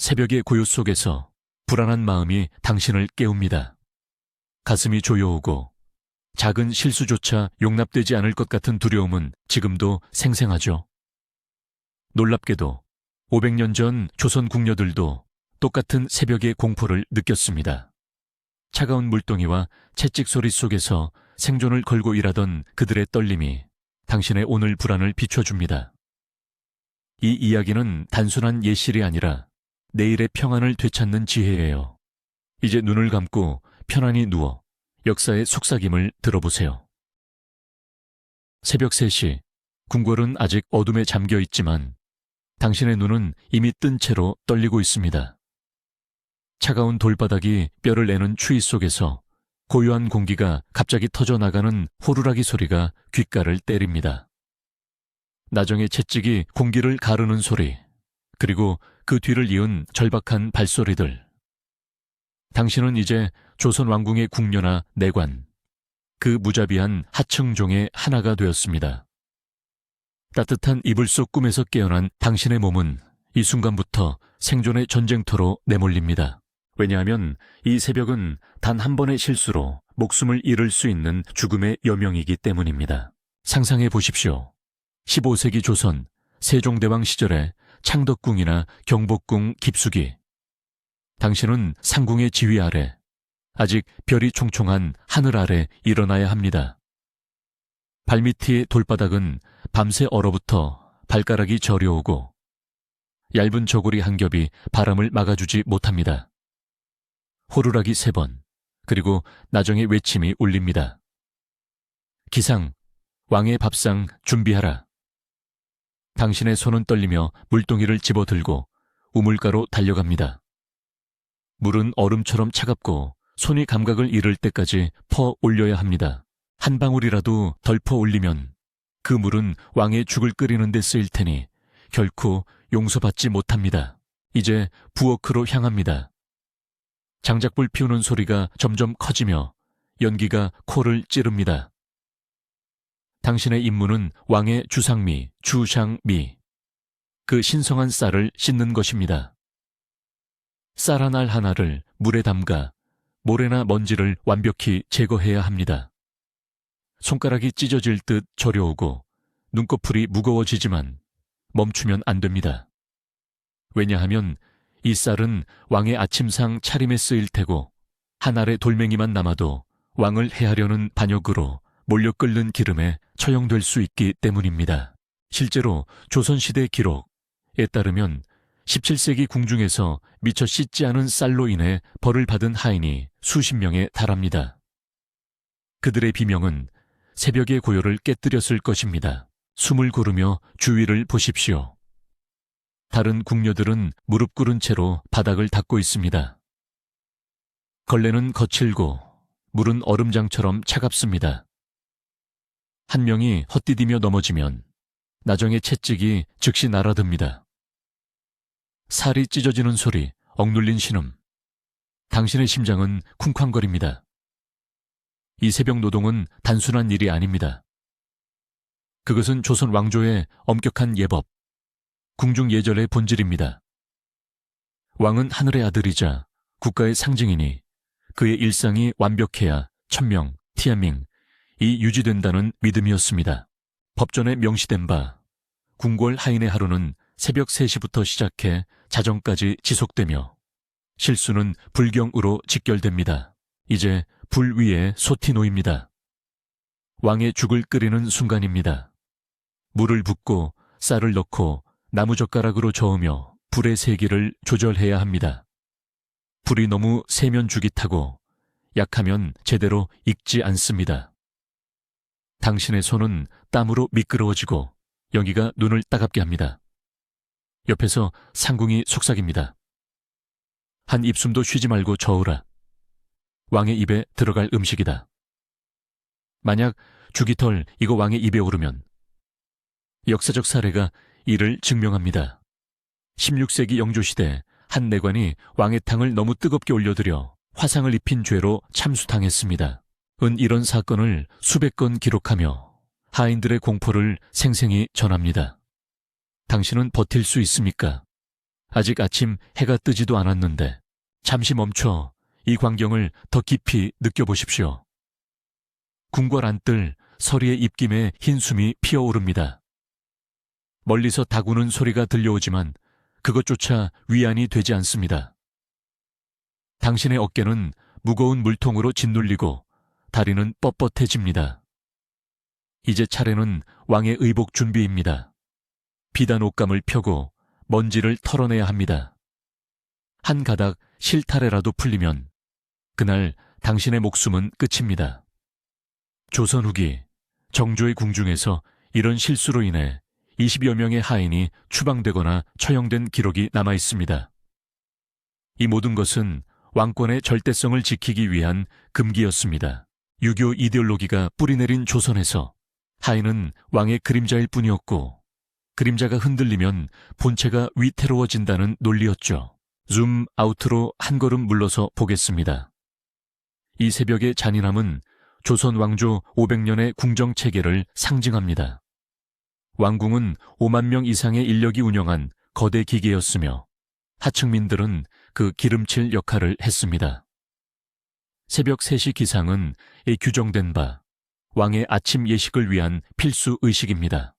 새벽의 고요 속에서 불안한 마음이 당신을 깨웁니다. 가슴이 조여오고 작은 실수조차 용납되지 않을 것 같은 두려움은 지금도 생생하죠. 놀랍게도 500년 전 조선 궁녀들도 똑같은 새벽의 공포를 느꼈습니다. 차가운 물동이와 채찍 소리 속에서 생존을 걸고 일하던 그들의 떨림이 당신의 오늘 불안을 비춰줍니다. 이 이야기는 단순한 예시이 아니라 내일의 평안을 되찾는 지혜예요. 이제 눈을 감고 편안히 누워 역사의 속삭임을 들어보세요. 새벽 3시, 궁궐은 아직 어둠에 잠겨 있지만 당신의 눈은 이미 뜬 채로 떨리고 있습니다. 차가운 돌바닥이 뼈를 내는 추위 속에서 고요한 공기가 갑자기 터져나가는 호루라기 소리가 귓가를 때립니다. 나정의 채찍이 공기를 가르는 소리, 그리고 그 뒤를 이은 절박한 발소리들. 당신은 이제 조선 왕궁의 궁녀나 내관, 그 무자비한 하층종의 하나가 되었습니다. 따뜻한 이불 속 꿈에서 깨어난 당신의 몸은 이 순간부터 생존의 전쟁터로 내몰립니다. 왜냐하면 이 새벽은 단 한 번의 실수로 목숨을 잃을 수 있는 죽음의 여명이기 때문입니다. 상상해 보십시오. 15세기 조선 세종대왕 시절에 창덕궁이나 경복궁 깊숙이, 당신은 상궁의 지휘 아래, 아직 별이 총총한 하늘 아래 일어나야 합니다. 발밑의 돌바닥은 밤새 얼어붙어 발가락이 저려오고 얇은 저고리 한 겹이 바람을 막아주지 못합니다. 호루라기 3번, 그리고 나정의 외침이 울립니다. 기상, 왕의 밥상 준비하라. 당신의 손은 떨리며 물동이를 집어들고 우물가로 달려갑니다. 물은 얼음처럼 차갑고 손이 감각을 잃을 때까지 퍼 올려야 합니다. 한 방울이라도 덜 퍼 올리면 그 물은 왕의 죽을 끓이는 데 쓰일 테니 결코 용서받지 못합니다. 이제 부엌으로 향합니다. 장작불 피우는 소리가 점점 커지며 연기가 코를 찌릅니다. 당신의 임무는 왕의 주상미, 주샹미, 그 신성한 쌀을 씻는 것입니다. 쌀 한 알 하나를 물에 담가 모래나 먼지를 완벽히 제거해야 합니다. 손가락이 찢어질 듯 저려오고 눈꺼풀이 무거워지지만 멈추면 안 됩니다. 왜냐하면 이 쌀은 왕의 아침상 차림에 쓰일 테고 한 알의 돌멩이만 남아도 왕을 해하려는 반역으로 몰려 끓는 기름에 처형될 수 있기 때문입니다. 실제로 조선시대 기록에 따르면 17세기 궁중에서 미처 씻지 않은 쌀로 인해 벌을 받은 하인이 수십 명에 달합니다. 그들의 비명은 새벽의 고요를 깨뜨렸을 것입니다. 숨을 고르며 주위를 보십시오. 다른 궁녀들은 무릎 꿇은 채로 바닥을 닦고 있습니다. 걸레는 거칠고 물은 얼음장처럼 차갑습니다. 한 명이 헛디디며 넘어지면 나정의 채찍이 즉시 날아듭니다. 살이 찢어지는 소리, 억눌린 신음. 당신의 심장은 쿵쾅거립니다. 이 새벽 노동은 단순한 일이 아닙니다. 그것은 조선 왕조의 엄격한 예법, 궁중 예절의 본질입니다. 왕은 하늘의 아들이자 국가의 상징이니 그의 일상이 완벽해야 천명, 티안밍, 이 유지된다는 믿음이었습니다. 법전에 명시된 바 궁궐 하인의 하루는 새벽 3시부터 시작해 자정까지 지속되며 실수는 불경으로 직결됩니다. 이제 불 위에 솥이 놓입니다. 왕의 죽을 끓이는 순간입니다. 물을 붓고 쌀을 넣고 나무젓가락으로 저으며 불의 세기를 조절해야 합니다. 불이 너무 세면 죽이 타고 약하면 제대로 익지 않습니다. 당신의 손은 땀으로 미끄러워지고 연기가 눈을 따갑게 합니다. 옆에서 상궁이 속삭입니다. 한 입숨도 쉬지 말고 저으라. 왕의 입에 들어갈 음식이다. 만약 죽이털 이거 왕의 입에 오르면 역사적 사례가 이를 증명합니다. 16세기 영조시대 한 내관이 왕의 탕을 너무 뜨겁게 올려들여 화상을 입힌 죄로 참수당했습니다. 은 이런 사건을 수백 건 기록하며 하인들의 공포를 생생히 전합니다. 당신은 버틸 수 있습니까? 아직 아침 해가 뜨지도 않았는데 잠시 멈춰 이 광경을 더 깊이 느껴보십시오. 궁궐 안뜰 서리의 입김에 흰 숨이 피어오릅니다. 멀리서 다구는 소리가 들려오지만 그것조차 위안이 되지 않습니다. 당신의 어깨는 무거운 물통으로 짓눌리고 다리는 뻣뻣해집니다. 이제 차례는 왕의 의복 준비입니다. 비단 옷감을 펴고 먼지를 털어내야 합니다. 한 가닥 실타래라도 풀리면 그날 당신의 목숨은 끝입니다. 조선 후기 정조의 궁중에서 이런 실수로 인해 20여 명의 하인이 추방되거나 처형된 기록이 남아 있습니다. 이 모든 것은 왕권의 절대성을 지키기 위한 금기였습니다. 유교 이데올로기가 뿌리내린 조선에서 하인은 왕의 그림자일 뿐이었고 그림자가 흔들리면 본체가 위태로워진다는 논리였죠. 줌 아웃으로 한 걸음 물러서 보겠습니다. 이 새벽의 잔인함은 조선 왕조 500년의 궁정체계를 상징합니다. 왕궁은 5만 명 이상의 인력이 운영한 거대 기계였으며 하층민들은 그 기름칠 역할을 했습니다. 새벽 3시 기상은 이 규정된 바 왕의 아침 예식을 위한 필수 의식입니다.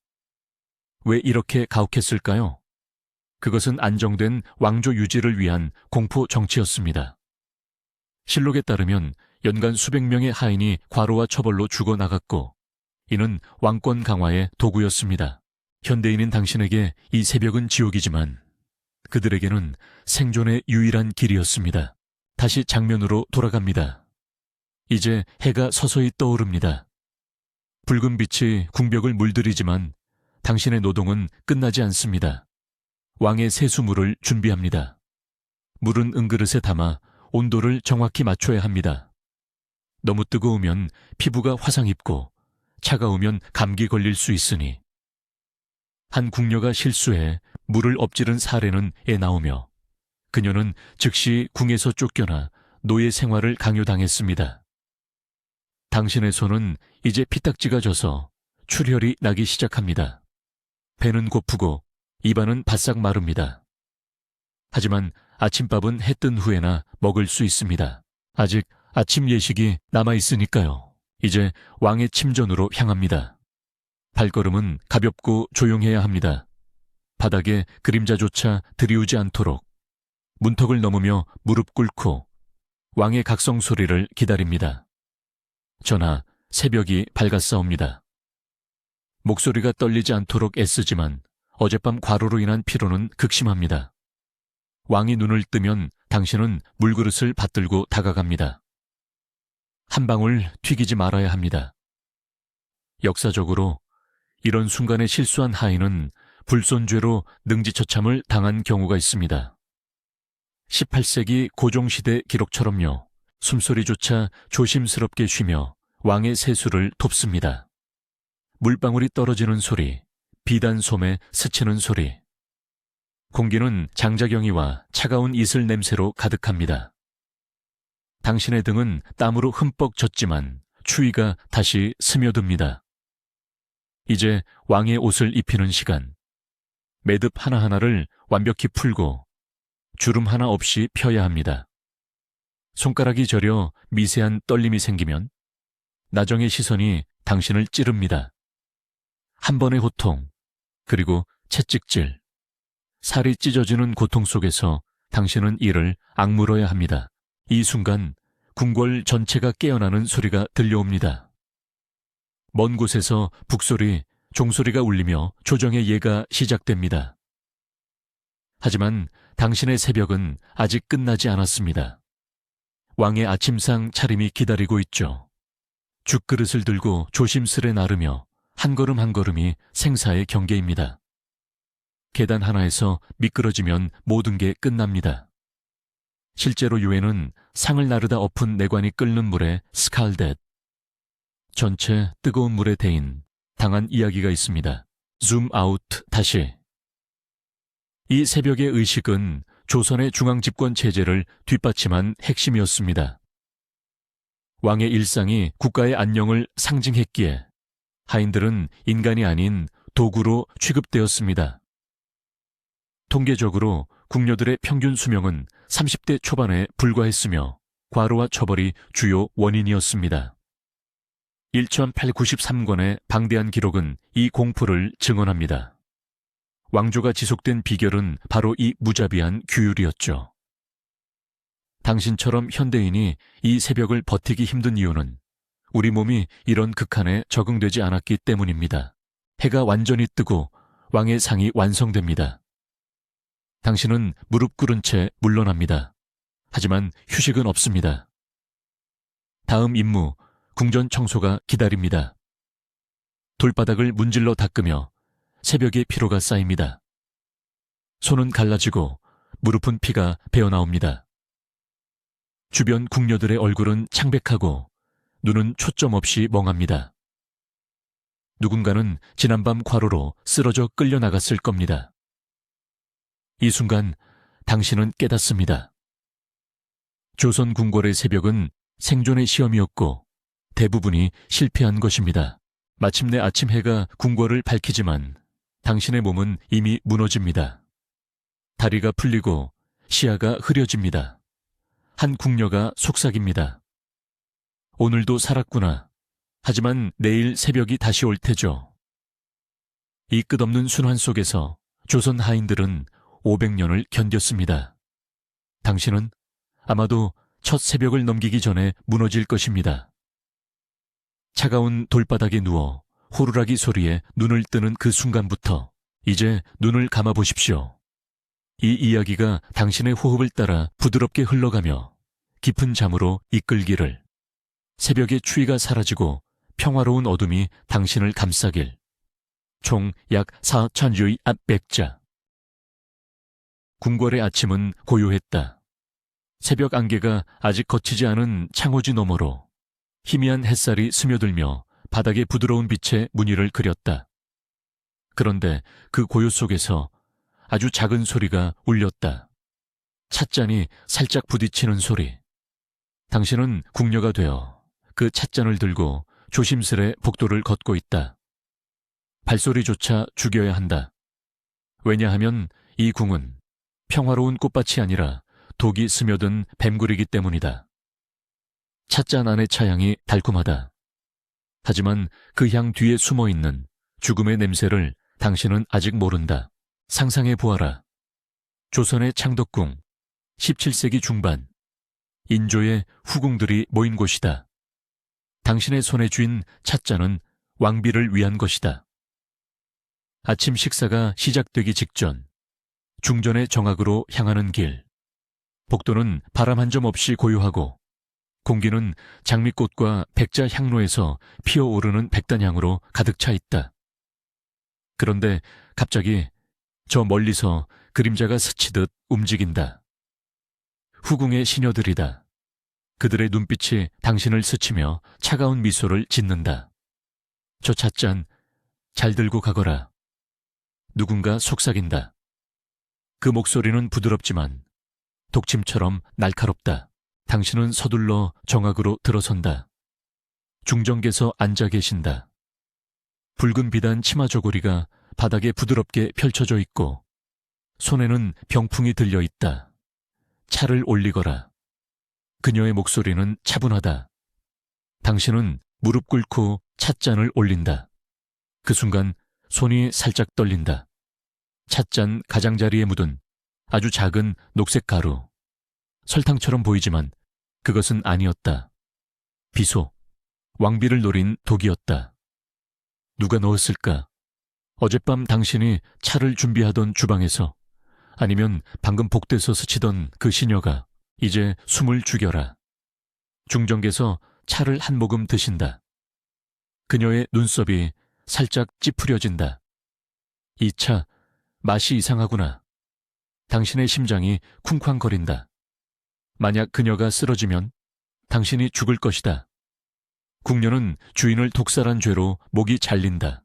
왜 이렇게 가혹했을까요? 그것은 안정된 왕조 유지를 위한 공포 정치였습니다. 실록에 따르면 연간 수백 명의 하인이 과로와 처벌로 죽어나갔고 이는 왕권 강화의 도구였습니다. 현대인인 당신에게 이 새벽은 지옥이지만 그들에게는 생존의 유일한 길이었습니다. 다시 장면으로 돌아갑니다. 이제 해가 서서히 떠오릅니다. 붉은 빛이 궁벽을 물들이지만 당신의 노동은 끝나지 않습니다. 왕의 세수물을 준비합니다. 물은 은그릇에 담아 온도를 정확히 맞춰야 합니다. 너무 뜨거우면 피부가 화상 입고 차가우면 감기 걸릴 수 있으니 한 궁녀가 실수해 물을 엎지른 사례는 애 나오며 그녀는 즉시 궁에서 쫓겨나 노예 생활을 강요당했습니다. 당신의 손은 이제 피딱지가 져서 출혈이 나기 시작합니다. 배는 고프고 입안은 바싹 마릅니다. 하지만 아침밥은 해 뜬 후에나 먹을 수 있습니다. 아직 아침 예식이 남아있으니까요. 이제 왕의 침전으로 향합니다. 발걸음은 가볍고 조용해야 합니다. 바닥에 그림자조차 들이우지 않도록 문턱을 넘으며 무릎 꿇고 왕의 각성 소리를 기다립니다. 전하, 새벽이 밝았사옵니다. 목소리가 떨리지 않도록 애쓰지만 어젯밤 과로로 인한 피로는 극심합니다. 왕이 눈을 뜨면 당신은 물그릇을 받들고 다가갑니다. 한 방울 튀기지 말아야 합니다. 역사적으로 이런 순간에 실수한 하인은 불손죄로 능지처참을 당한 경우가 있습니다. 18세기 고종시대 기록처럼요. 숨소리조차 조심스럽게 쉬며 왕의 세수를 돕습니다. 물방울이 떨어지는 소리, 비단 솜에 스치는 소리. 공기는 장자경이와 차가운 이슬 냄새로 가득합니다. 당신의 등은 땀으로 흠뻑 젖지만 추위가 다시 스며듭니다. 이제 왕의 옷을 입히는 시간. 매듭 하나하나를 완벽히 풀고 주름 하나 없이 펴야 합니다. 손가락이 저려 미세한 떨림이 생기면 나정의 시선이 당신을 찌릅니다. 한 번의 호통, 그리고 채찍질, 살이 찢어지는 고통 속에서 당신은 이를 악물어야 합니다. 이 순간 궁궐 전체가 깨어나는 소리가 들려옵니다. 먼 곳에서 북소리, 종소리가 울리며 조정의 예가 시작됩니다. 하지만 당신의 새벽은 아직 끝나지 않았습니다. 왕의 아침상 차림이 기다리고 있죠. 죽그릇을 들고 조심스레 나르며 한 걸음 한 걸음이 생사의 경계입니다. 계단 하나에서 미끄러지면 모든 게 끝납니다. 실제로 유해는 상을 나르다 엎은 내관이 끓는 물에 스칼댓, 전체 뜨거운 물에 데인 당한 이야기가 있습니다. 줌 아웃 다시. 이 새벽의 의식은 조선의 중앙집권 체제를 뒷받침한 핵심이었습니다. 왕의 일상이 국가의 안녕을 상징했기에 하인들은 인간이 아닌 도구로 취급되었습니다. 통계적으로 궁녀들의 평균 수명은 30대 초반에 불과했으며 과로와 처벌이 주요 원인이었습니다. 1893권의 방대한 기록은 이 공포를 증언합니다. 왕조가 지속된 비결은 바로 이 무자비한 규율이었죠. 당신처럼 현대인이 이 새벽을 버티기 힘든 이유는 우리 몸이 이런 극한에 적응되지 않았기 때문입니다. 해가 완전히 뜨고 왕의 상이 완성됩니다. 당신은 무릎 꿇은 채 물러납니다. 하지만 휴식은 없습니다. 다음 임무, 궁전 청소가 기다립니다. 돌바닥을 문질러 닦으며 새벽의 피로가 쌓입니다. 손은 갈라지고 무릎은 피가 배어나옵니다. 주변 궁녀들의 얼굴은 창백하고 눈은 초점 없이 멍합니다. 누군가는 지난밤 과로로 쓰러져 끌려나갔을 겁니다. 이 순간 당신은 깨닫습니다. 조선 궁궐의 새벽은 생존의 시험이었고 대부분이 실패한 것입니다. 마침내 아침 해가 궁궐을 밝히지만 당신의 몸은 이미 무너집니다. 다리가 풀리고 시야가 흐려집니다. 한 궁녀가 속삭입니다. 오늘도 살았구나. 하지만 내일 새벽이 다시 올 테죠. 이 끝없는 순환 속에서 조선 하인들은 500년을 견뎠습니다. 당신은 아마도 첫 새벽을 넘기기 전에 무너질 것입니다. 차가운 돌바닥에 누워 호루라기 소리에 눈을 뜨는 그 순간부터 이제 눈을 감아보십시오. 이 이야기가 당신의 호흡을 따라 부드럽게 흘러가며 깊은 잠으로 이끌기를, 새벽의 추위가 사라지고 평화로운 어둠이 당신을 감싸길. 총 약 4,600자. 궁궐의 아침은 고요했다. 새벽 안개가 아직 걷히지 않은 창호지 너머로 희미한 햇살이 스며들며 바닥의 부드러운 빛에 무늬를 그렸다. 그런데 그 고요 속에서 아주 작은 소리가 울렸다. 찻잔이 살짝 부딪히는 소리. 당신은 궁녀가 되어 그 찻잔을 들고 조심스레 복도를 걷고 있다. 발소리조차 죽여야 한다. 왜냐하면 이 궁은 평화로운 꽃밭이 아니라 독이 스며든 뱀굴이기 때문이다. 찻잔 안의 차향이 달콤하다. 하지만 그 향 뒤에 숨어있는 죽음의 냄새를 당신은 아직 모른다. 상상해 보아라. 조선의 창덕궁, 17세기 중반, 인조의 후궁들이 모인 곳이다. 당신의 손에 쥔 찻잔은 왕비를 위한 것이다. 아침 식사가 시작되기 직전, 중전의 정악으로 향하는 길. 복도는 바람 한 점 없이 고요하고 공기는 장미꽃과 백자 향로에서 피어오르는 백단향으로 가득 차 있다. 그런데 갑자기 저 멀리서 그림자가 스치듯 움직인다. 후궁의 시녀들이다. 그들의 눈빛이 당신을 스치며 차가운 미소를 짓는다. 저 찻잔 잘 들고 가거라. 누군가 속삭인다. 그 목소리는 부드럽지만 독침처럼 날카롭다. 당신은 서둘러 정악으로 들어선다. 중정께서 앉아 계신다. 붉은 비단 치마 저고리가 바닥에 부드럽게 펼쳐져 있고 손에는 병풍이 들려 있다. 차를 올리거라. 그녀의 목소리는 차분하다. 당신은 무릎 꿇고 찻잔을 올린다. 그 순간 손이 살짝 떨린다. 찻잔 가장자리에 묻은 아주 작은 녹색 가루. 설탕처럼 보이지만 그것은 아니었다. 비소, 왕비를 노린 독이었다. 누가 넣었을까? 어젯밤 당신이 차를 준비하던 주방에서, 아니면 방금 복대서 스치던 그 시녀가. 이제 숨을 죽여라. 중정께서 차를 한 모금 드신다. 그녀의 눈썹이 살짝 찌푸려진다. 이 차, 맛이 이상하구나. 당신의 심장이 쿵쾅거린다. 만약 그녀가 쓰러지면 당신이 죽을 것이다. 궁녀는 주인을 독살한 죄로 목이 잘린다.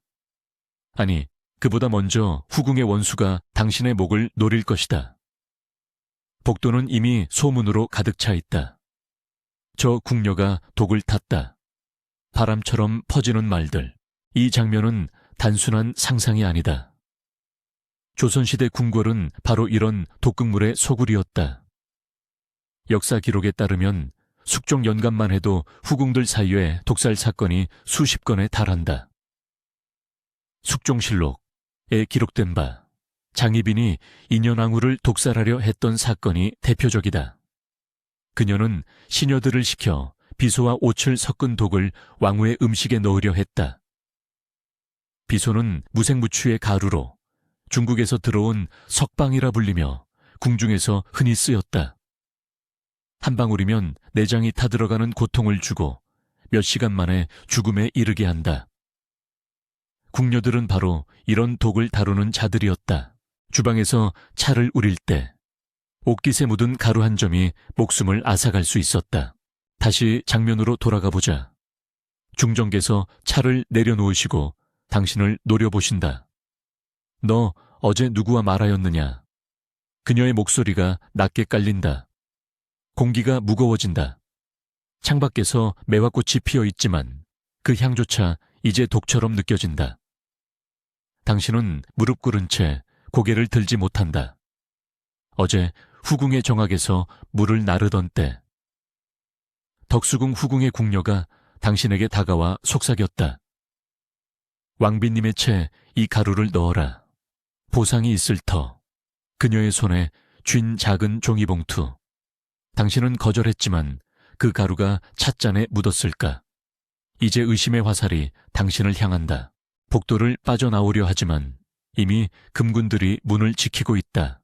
아니, 그보다 먼저 후궁의 원수가 당신의 목을 노릴 것이다. 복도는 이미 소문으로 가득 차 있다. 저 궁녀가 독을 탔다. 바람처럼 퍼지는 말들. 이 장면은 단순한 상상이 아니다. 조선시대 궁궐은 바로 이런 독극물의 소굴이었다. 역사 기록에 따르면 숙종 연간만 해도 후궁들 사이에 독살 사건이 수십 건에 달한다. 숙종실록에 기록된 바 장희빈이 인현왕후를 독살하려 했던 사건이 대표적이다. 그녀는 시녀들을 시켜 비소와 옷을 섞은 독을 왕후의 음식에 넣으려 했다. 비소는 무색무취의 가루로 중국에서 들어온 석방이라 불리며 궁중에서 흔히 쓰였다. 한 방울이면 내장이 타들어가는 고통을 주고 몇 시간 만에 죽음에 이르게 한다. 궁녀들은 바로 이런 독을 다루는 자들이었다. 주방에서 차를 우릴 때 옥깃에 묻은 가루 한 점이 목숨을 앗아갈 수 있었다. 다시 장면으로 돌아가 보자. 중정께서 차를 내려놓으시고 당신을 노려보신다. 너 어제 누구와 말하였느냐? 그녀의 목소리가 낮게 깔린다. 공기가 무거워진다. 창밖에서 매화꽃이 피어 있지만 그 향조차 이제 독처럼 느껴진다. 당신은 무릎 꿇은 채 고개를 들지 못한다. 어제 후궁의 정학에서 물을 나르던 때 덕수궁 후궁의 궁녀가 당신에게 다가와 속삭였다. 왕비님의 채 이 가루를 넣어라. 보상이 있을 터. 그녀의 손에 쥔 작은 종이봉투. 당신은 거절했지만 그 가루가 찻잔에 묻었을까? 이제 의심의 화살이 당신을 향한다. 복도를 빠져나오려 하지만 이미 금군들이 문을 지키고 있다.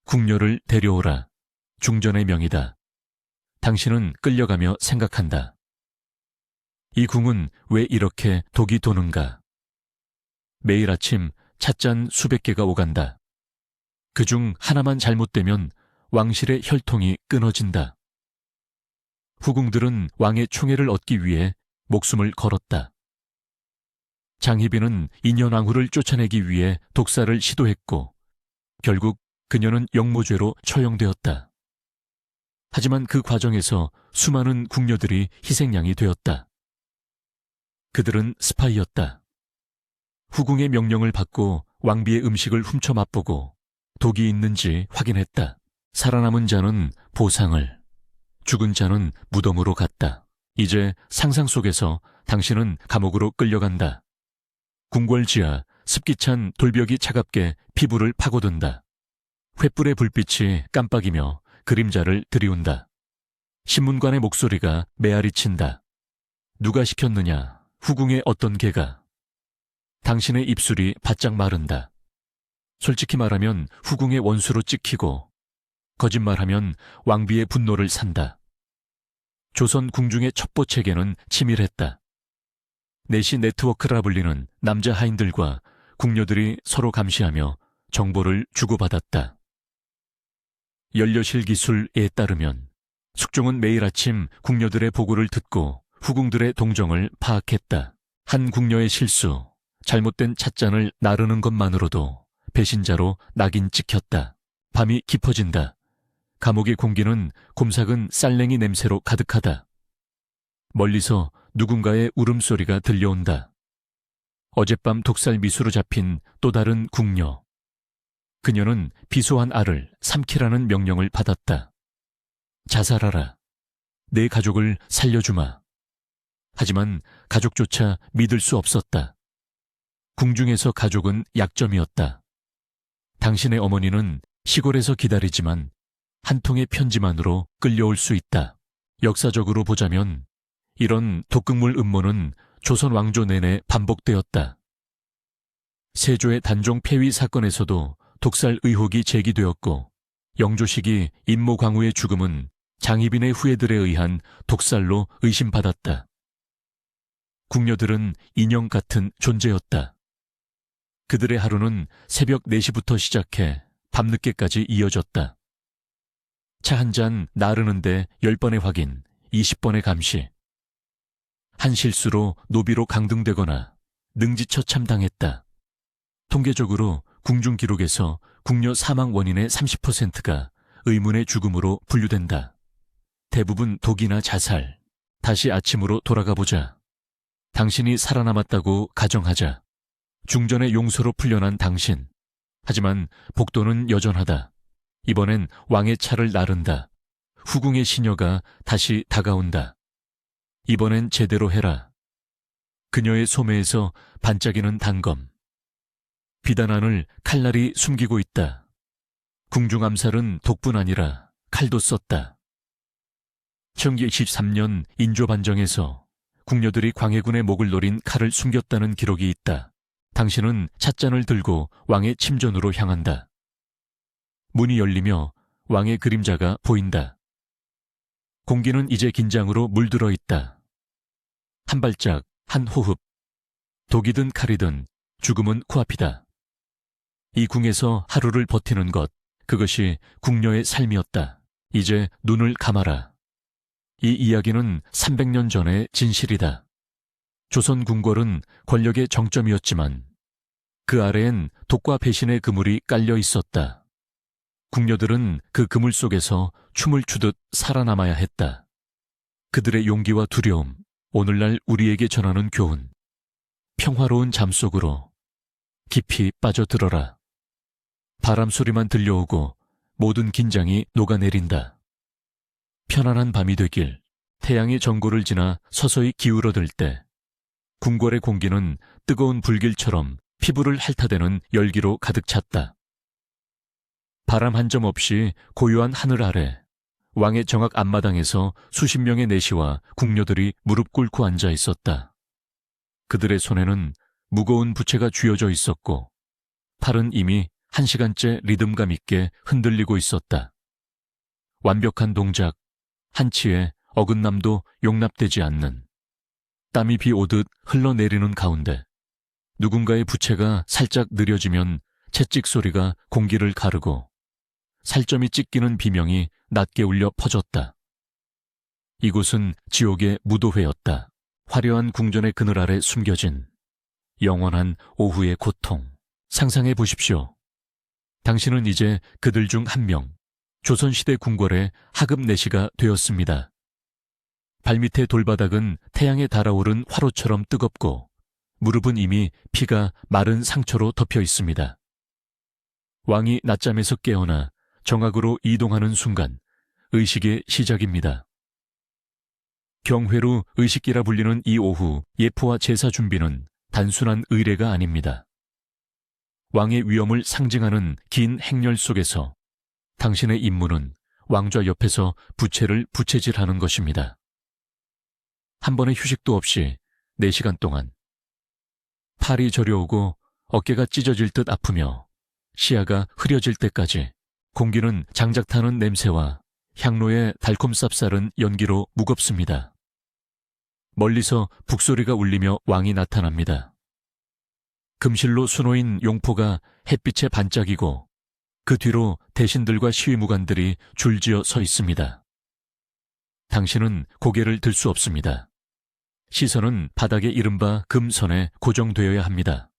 궁녀를 데려오라. 중전의 명이다. 당신은 끌려가며 생각한다. 이 궁은 왜 이렇게 독이 도는가? 매일 아침 찻잔 수백 개가 오간다. 그중 하나만 잘못되면 왕실의 혈통이 끊어진다. 후궁들은 왕의 총애를 얻기 위해 목숨을 걸었다. 장희빈은 인현왕후를 쫓아내기 위해 독살을 시도했고 결국 그녀는 역모죄로 처형되었다. 하지만 그 과정에서 수많은 궁녀들이 희생양이 되었다. 그들은 스파이였다. 후궁의 명령을 받고 왕비의 음식을 훔쳐 맛보고 독이 있는지 확인했다. 살아남은 자는 보상을, 죽은 자는 무덤으로 갔다. 이제 상상 속에서 당신은 감옥으로 끌려간다. 궁궐 지하 습기 찬 돌벽이 차갑게 피부를 파고든다. 횃불의 불빛이 깜빡이며 그림자를 들이운다. 신문관의 목소리가 메아리친다. 누가 시켰느냐? 후궁의 어떤 개가? 당신의 입술이 바짝 마른다. 솔직히 말하면 후궁의 원수로 찍히고 거짓말하면 왕비의 분노를 산다. 조선 궁중의 첩보체계는 치밀했다. 내시 네트워크라 불리는 남자 하인들과 궁녀들이 서로 감시하며 정보를 주고받았다. 연료실 기술에 따르면 숙종은 매일 아침 궁녀들의 보고를 듣고 후궁들의 동정을 파악했다. 한 궁녀의 실수, 잘못된 찻잔을 나르는 것만으로도 배신자로 낙인 찍혔다. 밤이 깊어진다. 감옥의 공기는 곰삭은 쌀냉이 냄새로 가득하다. 멀리서 누군가의 울음소리가 들려온다. 어젯밤 독살 미수로 잡힌 또 다른 궁녀. 그녀는 비소한 알을 삼키라는 명령을 받았다. 자살하라. 내 가족을 살려주마. 하지만 가족조차 믿을 수 없었다. 궁중에서 가족은 약점이었다. 당신의 어머니는 시골에서 기다리지만 한 통의 편지만으로 끌려올 수 있다. 역사적으로 보자면 이런 독극물 음모는 조선 왕조 내내 반복되었다. 세조의 단종 폐위 사건에서도 독살 의혹이 제기되었고 영조시기 임모광우의 죽음은 장희빈의 후예들에 의한 독살로 의심받았다. 궁녀들은 인형 같은 존재였다. 그들의 하루는 새벽 4시부터 시작해 밤늦게까지 이어졌다. 차 한 잔 나르는데 10번의 확인, 20번의 감시. 한 실수로 노비로 강등되거나 능지처참당했다. 통계적으로 궁중 기록에서 궁녀 사망 원인의 30%가 의문의 죽음으로 분류된다. 대부분 독이나 자살. 다시 아침으로 돌아가 보자. 당신이 살아남았다고 가정하자. 중전의 용서로 풀려난 당신. 하지만 복도는 여전하다. 이번엔 왕의 차를 나른다. 후궁의 시녀가 다시 다가온다. 이번엔 제대로 해라. 그녀의 소매에서 반짝이는 단검. 비단안을 칼날이 숨기고 있다. 궁중 암살은 독뿐 아니라 칼도 썼다. 1923년 인조반정에서 궁녀들이 광해군의 목을 노린 칼을 숨겼다는 기록이 있다. 당신은 찻잔을 들고 왕의 침전으로 향한다. 문이 열리며 왕의 그림자가 보인다. 공기는 이제 긴장으로 물들어 있다. 한 발짝, 한 호흡. 독이든 칼이든 죽음은 코앞이다. 이 궁에서 하루를 버티는 것, 그것이 궁녀의 삶이었다. 이제 눈을 감아라. 이 이야기는 300년 전의 진실이다. 조선 궁궐은 권력의 정점이었지만 그 아래엔 독과 배신의 그물이 깔려 있었다. 궁녀들은 그 그물 속에서 춤을 추듯 살아남아야 했다. 그들의 용기와 두려움, 오늘날 우리에게 전하는 교훈. 평화로운 잠 속으로 깊이 빠져들어라. 바람 소리만 들려오고 모든 긴장이 녹아내린다. 편안한 밤이 되길. 태양이 정고를 지나 서서히 기울어들 때 궁궐의 공기는 뜨거운 불길처럼 피부를 핥아대는 열기로 가득 찼다. 바람 한 점 없이 고요한 하늘 아래 왕의 정악 앞마당에서 수십 명의 내시와 궁녀들이 무릎 꿇고 앉아 있었다. 그들의 손에는 무거운 부채가 쥐어져 있었고 팔은 이미 1시간째 리듬감 있게 흔들리고 있었다. 완벽한 동작, 한치의 어긋남도 용납되지 않는, 땀이 비 오듯 흘러내리는 가운데 누군가의 부채가 살짝 느려지면 채찍 소리가 공기를 가르고 살점이 찢기는 비명이 낮게 울려 퍼졌다. 이곳은 지옥의 무도회였다. 화려한 궁전의 그늘 아래 숨겨진 영원한 오후의 고통. 상상해 보십시오. 당신은 이제 그들 중 한 명, 조선시대 궁궐의 하급 내시가 되었습니다. 발밑의 돌바닥은 태양에 달아오른 화로처럼 뜨겁고 무릎은 이미 피가 마른 상처로 덮여 있습니다. 왕이 낮잠에서 깨어나 정악으로 이동하는 순간 의식의 시작입니다. 경회로 의식기라 불리는 이 오후 예포와 제사 준비는 단순한 의례가 아닙니다. 왕의 위엄을 상징하는 긴 행렬 속에서 당신의 임무는 왕좌 옆에서 부채를 부채질하는 것입니다. 한 번의 휴식도 없이 4시간 동안 팔이 저려오고 어깨가 찢어질 듯 아프며 시야가 흐려질 때까지 공기는 장작 타는 냄새와 향로의 달콤 쌉쌀은 연기로 무겁습니다. 멀리서 북소리가 울리며 왕이 나타납니다. 금실로 수놓인 용포가 햇빛에 반짝이고 그 뒤로 대신들과 시위무관들이 줄지어 서 있습니다. 당신은 고개를 들 수 없습니다. 시선은 바닥에 이른바 금선에 고정되어야 합니다.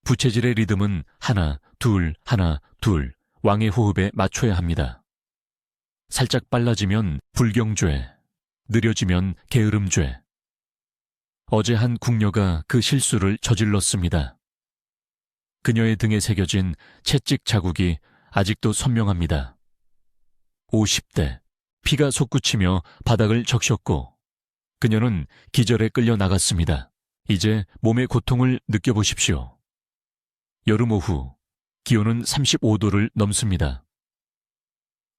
부채질의 리듬은 하나, 둘, 하나, 둘, 왕의 호흡에 맞춰야 합니다. 살짝 빨라지면 불경죄, 느려지면 게으름죄. 어제 한 궁녀가 그 실수를 저질렀습니다. 그녀의 등에 새겨진 채찍 자국이 아직도 선명합니다. 50대, 피가 솟구치며 바닥을 적셨고 그녀는 기절에 끌려 나갔습니다. 이제 몸의 고통을 느껴보십시오. 여름 오후, 기온은 35도를 넘습니다.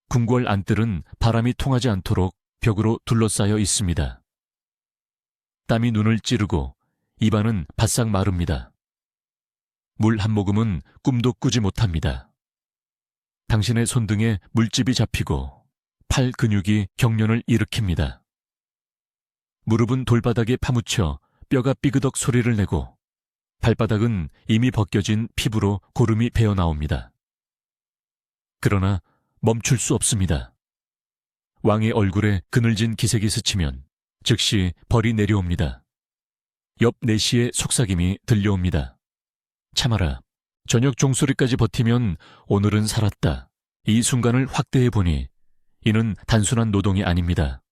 궁궐 안뜰은 바람이 통하지 않도록 벽으로 둘러싸여 있습니다. 땀이 눈을 찌르고 입안은 바싹 마릅니다. 물 한 모금은 꿈도 꾸지 못합니다. 당신의 손등에 물집이 잡히고 팔 근육이 경련을 일으킵니다. 무릎은 돌바닥에 파묻혀 뼈가 삐그덕 소리를 내고 발바닥은 이미 벗겨진 피부로 고름이 배어나옵니다. 그러나 멈출 수 없습니다. 왕의 얼굴에 그늘진 기색이 스치면 즉시 벌이 내려옵니다. 옆 내시의 속삭임이 들려옵니다. 참아라. 저녁 종소리까지 버티면 오늘은 살았다. 이 순간을 확대해보니 이는 단순한 노동이 아닙니다.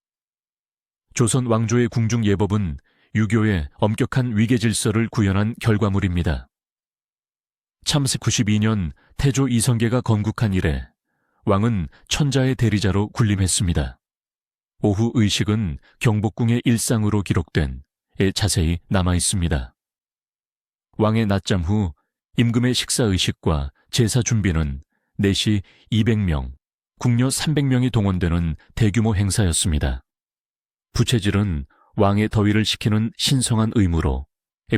조선 왕조의 궁중 예법은 유교의 엄격한 위계 질서를 구현한 결과물입니다. 참새 92년 태조 이성계가 건국한 이래 왕은 천자의 대리자로 군림했습니다. 오후 의식은 경복궁의 일상으로 기록된 에 자세히 남아 있습니다. 왕의 낮잠 후 임금의 식사 의식과 제사 준비는 4시 200명, 궁녀 300명이 동원되는 대규모 행사였습니다. 부채질은 왕의 더위를 식히는 신성한 의무로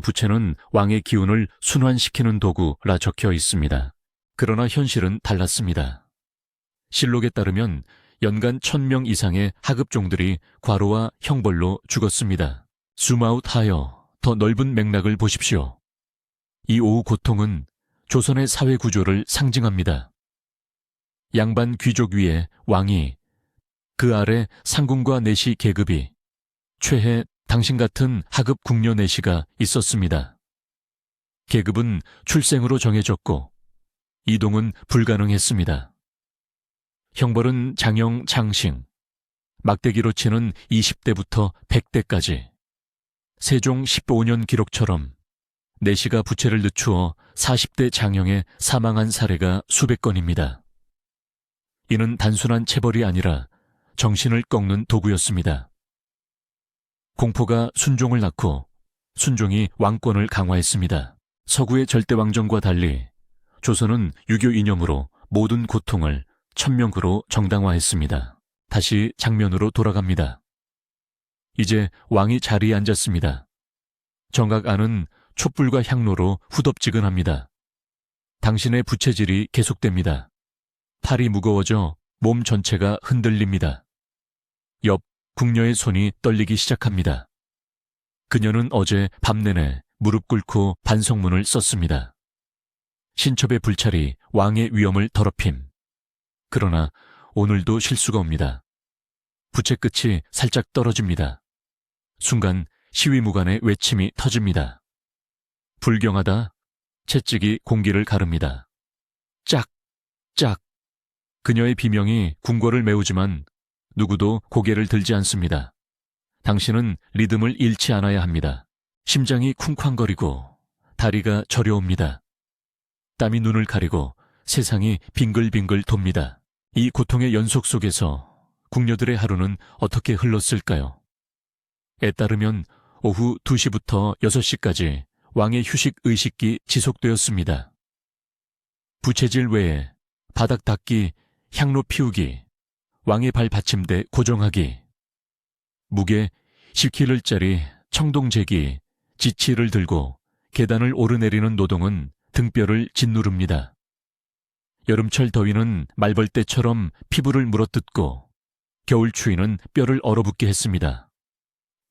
부채는 왕의 기운을 순환시키는 도구라 적혀 있습니다. 그러나 현실은 달랐습니다. 실록에 따르면 연간 1000명 이상의 하급종들이 과로와 형벌로 죽었습니다. 줌아웃하여 더 넓은 맥락을 보십시오. 이 오후 고통은 조선의 사회 구조를 상징합니다. 양반 귀족 위에 왕이, 그 아래 상궁과 내시 계급이, 최해 당신 같은 하급 궁녀 내시가 있었습니다. 계급은 출생으로 정해졌고 이동은 불가능했습니다. 형벌은 장형, 장싱, 막대기로 치는 20대부터 100대까지. 세종 15년 기록처럼 내시가 부채를 늦추어 40대 장형에 사망한 사례가 수백 건입니다. 이는 단순한 체벌이 아니라 정신을 꺾는 도구였습니다. 공포가 순종을 낳고 순종이 왕권을 강화했습니다. 서구의 절대왕정과 달리 조선은 유교 이념으로 모든 고통을 천명으로 정당화했습니다. 다시 장면으로 돌아갑니다. 이제 왕이 자리에 앉았습니다. 정각 안은 촛불과 향로로 후덥지근합니다. 당신의 부채질이 계속됩니다. 팔이 무거워져 몸 전체가 흔들립니다. 옆 궁녀의 손이 떨리기 시작합니다. 그녀는 어제 밤 내내 무릎 꿇고 반성문을 썼습니다. 신첩의 불찰이 왕의 위엄을 더럽힘. 그러나 오늘도 실수가 옵니다. 부채 끝이 살짝 떨어집니다. 순간 시위무관의 외침이 터집니다. 불경하다. 채찍이 공기를 가릅니다. 짝, 짝. 그녀의 비명이 궁궐을 메우지만 누구도 고개를 들지 않습니다. 당신은 리듬을 잃지 않아야 합니다. 심장이 쿵쾅거리고 다리가 저려옵니다. 땀이 눈을 가리고 세상이 빙글빙글 돕니다. 이 고통의 연속 속에서 궁녀들의 하루는 어떻게 흘렀을까요? 에 따르면 오후 2시부터 6시까지 왕의 휴식 의식기 지속되었습니다. 부채질 외에 바닥 닦기, 향로 피우기, 왕의 발 받침대 고정하기, 무게 10kg짜리 청동제기, 지치를 들고 계단을 오르내리는 노동은 등뼈를 짓누릅니다. 여름철 더위는 말벌떼처럼 피부를 물어뜯고 겨울 추위는 뼈를 얼어붙게 했습니다.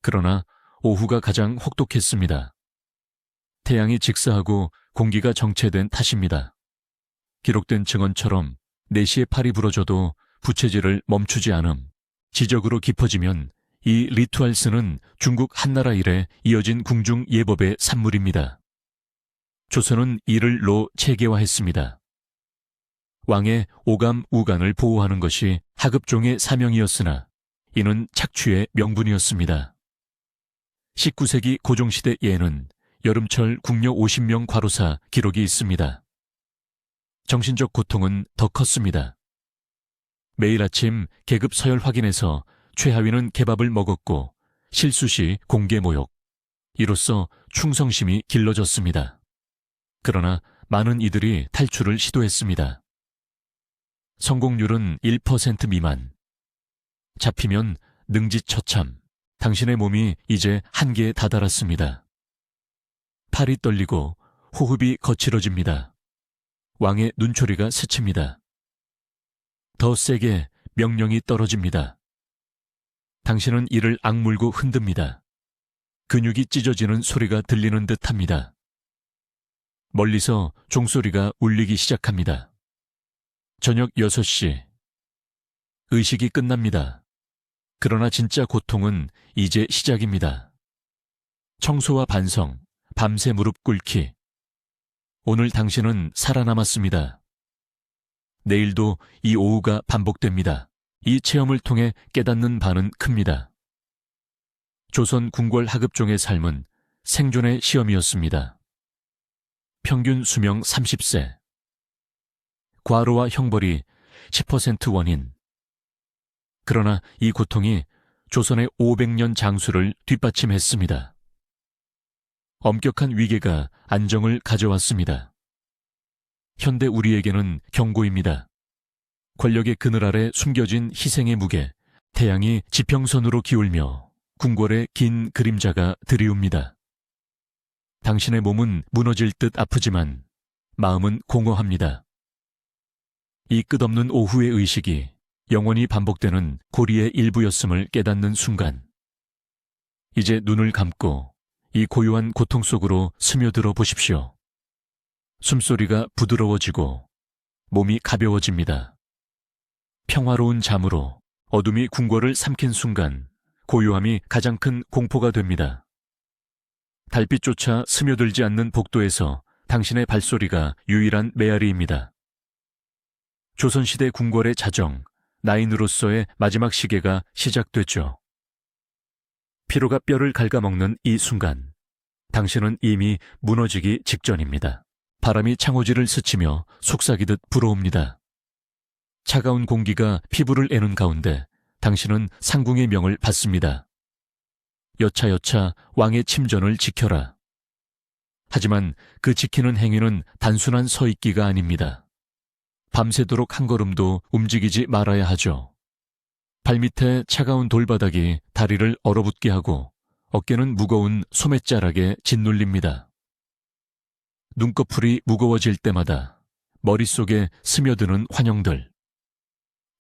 그러나 오후가 가장 혹독했습니다. 태양이 직사하고 공기가 정체된 탓입니다. 기록된 증언처럼 4시에 팔이 부러져도 부채질을 멈추지 않음. 지적으로 깊어지면 이 리투알스는 중국 한나라 이래 이어진 궁중 예법의 산물입니다. 조선은 이를 로 체계화했습니다. 왕의 오감, 우간을 보호하는 것이 하급종의 사명이었으나 이는 착취의 명분이었습니다. 19세기 고종시대 예에는 여름철 궁녀 50명 과로사 기록이 있습니다. 정신적 고통은 더 컸습니다. 매일 아침 계급 서열 확인에서 최하위는 개밥을 먹었고 실수 시 공개 모욕. 이로써 충성심이 길러졌습니다. 그러나 많은 이들이 탈출을 시도했습니다. 성공률은 1% 미만. 잡히면 능지처참. 당신의 몸이 이제 한계에 다다랐습니다. 팔이 떨리고 호흡이 거칠어집니다. 왕의 눈초리가 스칩니다. 더 세게 명령이 떨어집니다. 당신은 이를 악물고 흔듭니다. 근육이 찢어지는 소리가 들리는 듯합니다. 멀리서 종소리가 울리기 시작합니다. 저녁 6시. 의식이 끝납니다. 그러나 진짜 고통은 이제 시작입니다. 청소와 반성, 밤새 무릎 꿇기. 오늘 당신은 살아남았습니다. 내일도 이 오후가 반복됩니다. 이 체험을 통해 깨닫는 바는 큽니다. 조선 궁궐 하급종의 삶은 생존의 시험이었습니다. 평균 수명 30세. 과로와 형벌이 10% 원인. 그러나 이 고통이 조선의 500년 장수를 뒷받침했습니다. 엄격한 위계가 안정을 가져왔습니다. 현대 우리에게는 경고입니다. 권력의 그늘 아래 숨겨진 희생의 무게, 태양이 지평선으로 기울며 궁궐의 긴 그림자가 드리웁니다. 당신의 몸은 무너질 듯 아프지만 마음은 공허합니다. 이 끝없는 오후의 의식이 영원히 반복되는 고리의 일부였음을 깨닫는 순간, 이제 눈을 감고 이 고요한 고통 속으로 스며들어 보십시오. 숨소리가 부드러워지고 몸이 가벼워집니다. 평화로운 잠으로 어둠이 궁궐을 삼킨 순간 고요함이 가장 큰 공포가 됩니다. 달빛조차 스며들지 않는 복도에서 당신의 발소리가 유일한 메아리입니다. 조선시대 궁궐의 자정, 나인으로서의 마지막 시계가 시작됐죠. 피로가 뼈를 갉아먹는 이 순간, 당신은 이미 무너지기 직전입니다. 바람이 창호지를 스치며 속삭이듯 불어옵니다. 차가운 공기가 피부를 애는 가운데 당신은 상궁의 명을 받습니다. 여차여차 왕의 침전을 지켜라. 하지만 그 지키는 행위는 단순한 서있기가 아닙니다. 밤새도록 한 걸음도 움직이지 말아야 하죠. 발밑에 차가운 돌바닥이 다리를 얼어붙게 하고 어깨는 무거운 소매자락에 짓눌립니다. 눈꺼풀이 무거워질 때마다 머릿속에 스며드는 환영들,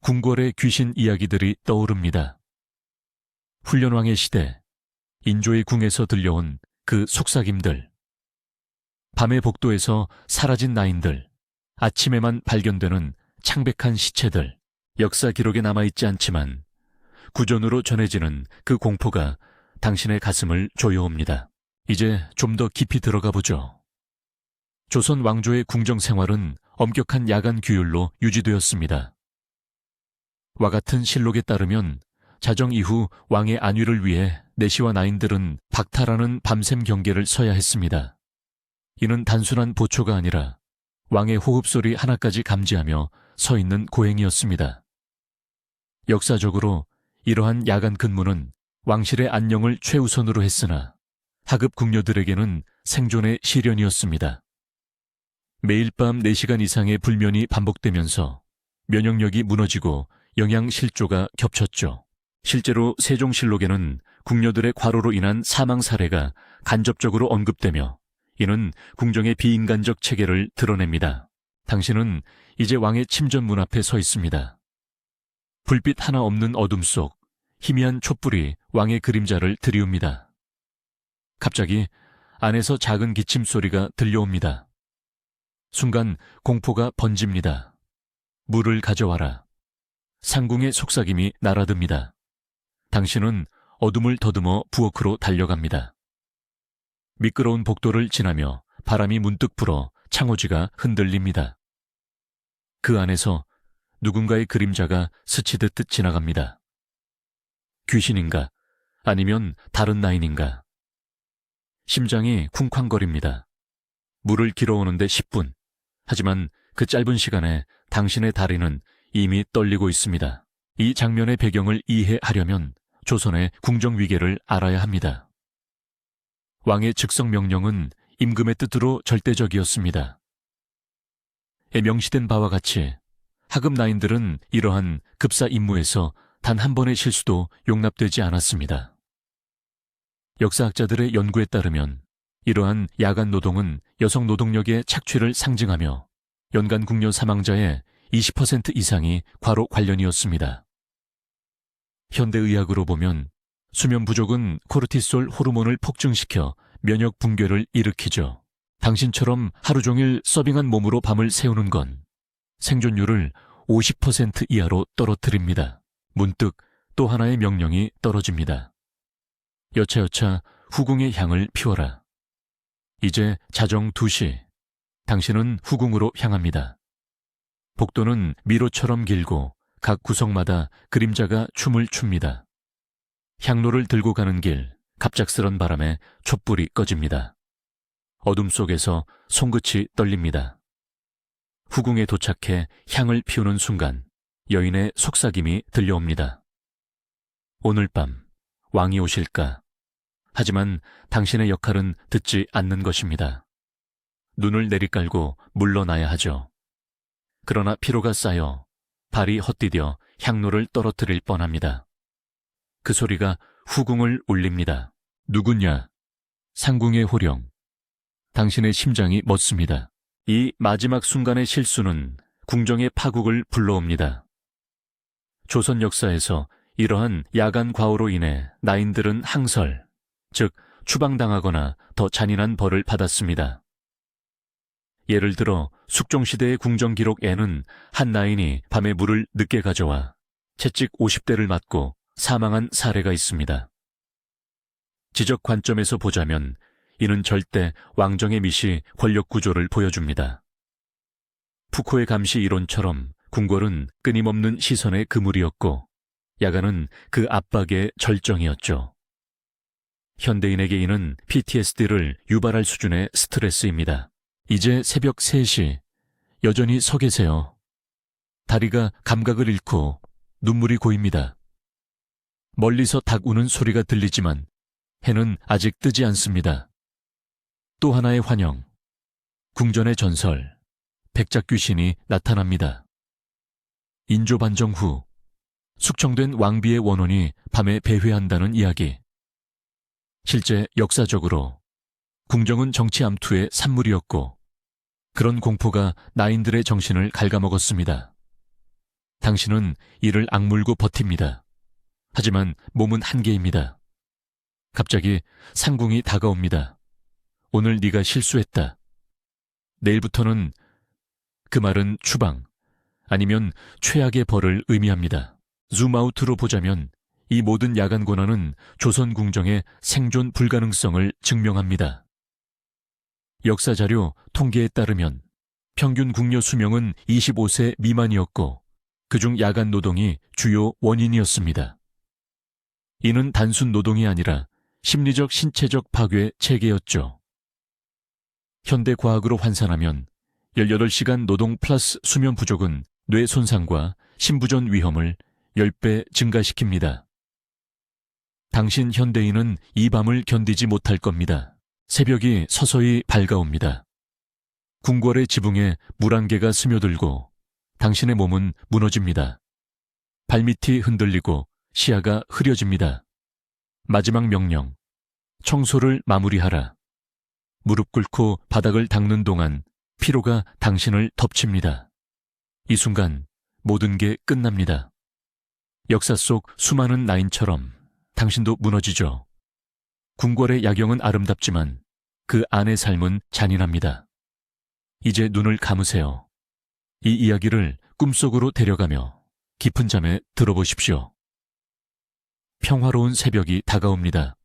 궁궐의 귀신 이야기들이 떠오릅니다. 훈련왕의 시대, 인조의 궁에서 들려온 그 속삭임들, 밤의 복도에서 사라진 나인들, 아침에만 발견되는 창백한 시체들, 역사 기록에 남아있지 않지만 구전으로 전해지는 그 공포가 당신의 가슴을 조여옵니다. 이제 좀 더 깊이 들어가 보죠. 조선 왕조의 궁정 생활은 엄격한 야간 규율로 유지되었습니다. 와 같은 실록에 따르면 자정 이후 왕의 안위를 위해 내시와 나인들은 박탈하는 밤샘 경계를 서야 했습니다. 이는 단순한 보초가 아니라 왕의 호흡소리 하나까지 감지하며 서 있는 고행이었습니다. 역사적으로 이러한 야간 근무는 왕실의 안녕을 최우선으로 했으나 하급 궁녀들에게는 생존의 시련이었습니다. 매일 밤 4시간 이상의 불면이 반복되면서 면역력이 무너지고 영양 실조가 겹쳤죠. 실제로 세종실록에는 궁녀들의 과로로 인한 사망 사례가 간접적으로 언급되며 이는 궁정의 비인간적 체계를 드러냅니다. 당신은 이제 왕의 침전 문 앞에 서 있습니다. 불빛 하나 없는 어둠 속 희미한 촛불이 왕의 그림자를 드리웁니다. 갑자기 안에서 작은 기침 소리가 들려옵니다. 순간 공포가 번집니다. 물을 가져와라. 상궁의 속삭임이 날아듭니다. 당신은 어둠을 더듬어 부엌으로 달려갑니다. 미끄러운 복도를 지나며 바람이 문득 불어 창호지가 흔들립니다. 그 안에서 누군가의 그림자가 스치듯 지나갑니다. 귀신인가? 아니면 다른 나인인가? 심장이 쿵쾅거립니다. 물을 길어오는데 10분. 하지만 그 짧은 시간에 당신의 다리는 이미 떨리고 있습니다. 이 장면의 배경을 이해하려면 조선의 궁정위계를 알아야 합니다. 왕의 즉석 명령은 임금의 뜻으로 절대적이었습니다. 명시된 바와 같이 하급 나인들은 이러한 급사 임무에서 단 한 번의 실수도 용납되지 않았습니다. 역사학자들의 연구에 따르면 이러한 야간 노동은 여성 노동력의 착취를 상징하며 연간 궁녀 사망자의 20% 이상이 과로 관련이었습니다. 현대의학으로 보면 수면 부족은 코르티솔 호르몬을 폭증시켜 면역 붕괴를 일으키죠. 당신처럼 하루 종일 서빙한 몸으로 밤을 새우는 건 생존율을 50% 이하로 떨어뜨립니다. 문득 또 하나의 명령이 떨어집니다. 여차여차 후궁의 향을 피워라. 이제 자정 2시, 당신은 후궁으로 향합니다. 복도는 미로처럼 길고 각 구석마다 그림자가 춤을 춥니다. 향로를 들고 가는 길, 갑작스런 바람에 촛불이 꺼집니다. 어둠 속에서 손끝이 떨립니다. 후궁에 도착해 향을 피우는 순간 여인의 속삭임이 들려옵니다. 오늘 밤 왕이 오실까? 하지만 당신의 역할은 듣지 않는 것입니다. 눈을 내리깔고 물러나야 하죠. 그러나 피로가 쌓여 발이 헛디뎌 향로를 떨어뜨릴 뻔합니다. 그 소리가 후궁을 울립니다. 누구냐? 상궁의 호령. 당신의 심장이 멎습니다. 이 마지막 순간의 실수는 궁정의 파국을 불러옵니다. 조선 역사에서 이러한 야간 과오로 인해 나인들은 항설, 즉 추방당하거나 더 잔인한 벌을 받았습니다. 예를 들어 숙종시대의 궁정기록에는 한 나인이 밤에 물을 늦게 가져와 채찍 50대를 맞고 사망한 사례가 있습니다. 지적 관점에서 보자면 이는 절대 왕정의 미시 권력 구조를 보여줍니다. 푸코의 감시 이론처럼 궁궐은 끊임없는 시선의 그물이었고 야간은 그 압박의 절정이었죠. 현대인에게 이는 PTSD를 유발할 수준의 스트레스입니다. 이제 새벽 3시, 여전히 서 계세요. 다리가 감각을 잃고 눈물이 고입니다. 멀리서 닭 우는 소리가 들리지만 해는 아직 뜨지 않습니다. 또 하나의 환영, 궁전의 전설, 백작귀신이 나타납니다. 인조반정 후 숙청된 왕비의 원혼이 밤에 배회한다는 이야기. 실제 역사적으로 궁정은 정치 암투의 산물이었고 그런 공포가 나인들의 정신을 갉아먹었습니다. 당신은 이를 악물고 버팁니다. 하지만 몸은 한계입니다. 갑자기 상궁이 다가옵니다. 오늘 네가 실수했다. 내일부터는 그 말은 추방 아니면 최악의 벌을 의미합니다. 줌아웃으로 보자면 이 모든 야간 권한은 조선 궁정의 생존 불가능성을 증명합니다. 역사자료 통계에 따르면 평균 궁녀 수명은 25세 미만이었고 그중 야간 노동이 주요 원인이었습니다. 이는 단순 노동이 아니라 심리적 신체적 파괴 체계였죠. 현대 과학으로 환산하면 18시간 노동 플러스 수면 부족은 뇌 손상과 심부전 위험을 10배 증가시킵니다. 당신 현대인은 이 밤을 견디지 못할 겁니다. 새벽이 서서히 밝아옵니다. 궁궐의 지붕에 물안개가 스며들고 당신의 몸은 무너집니다. 발밑이 흔들리고 시야가 흐려집니다. 마지막 명령, 청소를 마무리하라. 무릎 꿇고 바닥을 닦는 동안 피로가 당신을 덮칩니다. 이 순간 모든 게 끝납니다. 역사 속 수많은 나인처럼 당신도 무너지죠. 궁궐의 야경은 아름답지만 그 안의 삶은 잔인합니다. 이제 눈을 감으세요. 이 이야기를 꿈속으로 데려가며 깊은 잠에 들어보십시오. 평화로운 새벽이 다가옵니다.